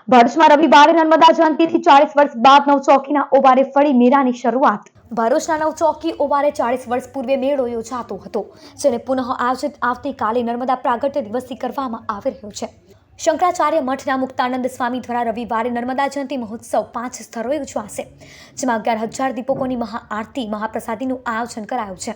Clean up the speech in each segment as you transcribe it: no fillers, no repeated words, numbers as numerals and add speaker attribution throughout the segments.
Speaker 1: ભરૂચમાં રવિવારે નર્મદા જયંતિથી 40 વર્ષ બાદ નવચોકીના ઓવારે ફરી મેળાની શરૂઆત। ભરૂચના નવચોકી ઓવારે 40 વર્ષ પૂર્વે મેળો યોજાતો હતો, જેને પુનઃ આયોજિત આવતીકાલે નર્મદા પ્રાગટ્ય દિવસથી કરવામાં આવી રહ્યો છે। શંકરાચાર્ય મઠના મુક્તાનંદ સ્વામી દ્વારા રવિવારે નર્મદા જયંતિ મહોત્સવ 5 સ્થળોએ ઉજવાશે, જેમાં 11,000 દીપકોની મહાઆરતી મહાપ્રસાદીનું આયોજન કરાયું છે।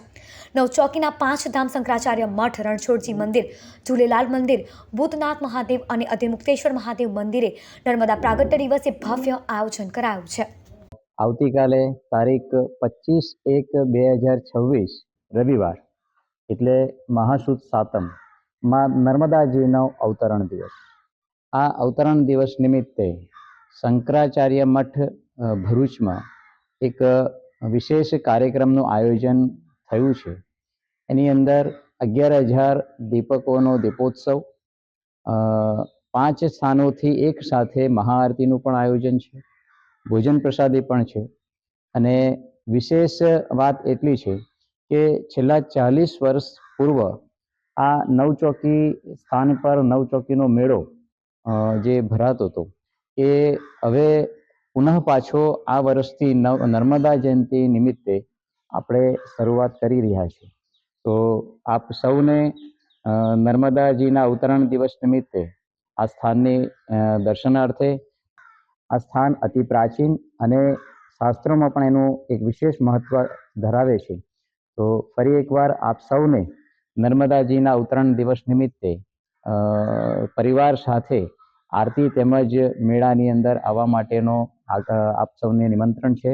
Speaker 1: નવચોકીના 5 ધામ શંકરાચાર્ય મઠ, રણછોડજી મંદિર, ઝૂલેલાલ મંદિર, ભૂતનાથ મહાદેવ અને અધિમુક્તેશ્વર મહાદેવ મંદિરે નર્મદા પ્રાગટ્ય દિવસે ભવ્ય આયોજન કરાયું છે।
Speaker 2: આવતીકાલે તારીખ 25/1/2026 રવિવાર એટલે મહાસુદ સાતમમાં નર્મદાજીનો અવતરણ દિવસ। આ અવતરણ દિવસ નિમિત્તે શંકરાચાર્ય મઠ ભરૂચમાં એક વિશેષ કાર્યક્રમનું આયોજન થયું છે। એની અંદર 11,000 દીપકોનો દીપોત્સવ, 5 સ્થાનોથી એક સાથે મહાઆરતીનું પણ આયોજન છે, ભોજન પ્રસાદી પણ છે। અને વિશેષ વાત એટલી છે કે છેલ્લા 40 વર્ષ પૂર્વ આ નવચોકી સ્થાન પર નવચોકીનો મેળો જે ભરાતો હતો એ હવે પુનઃ પાછો આ વર્ષથી નર્મદા જયંતિ નિમિત્તે આપણે શરૂઆત કરી રહ્યા છીએ। તો આપ સૌને નર્મદાજીના અવતરણ દિવસ નિમિત્તે આ સ્થાનની દર્શનાર્થે, આ સ્થાન અતિ પ્રાચીન અને શાસ્ત્રોમાં પણ એનું એક વિશેષ મહત્વ ધરાવે છે। તો ફરી એકવાર આપ સૌને નર્મદાજીના અવતરણ દિવસ નિમિત્તે પરિવાર સાથે આરતી તેમજ મેળાની અંદર આવવા માટેનો આપ સૌને નિમંત્રણ છે।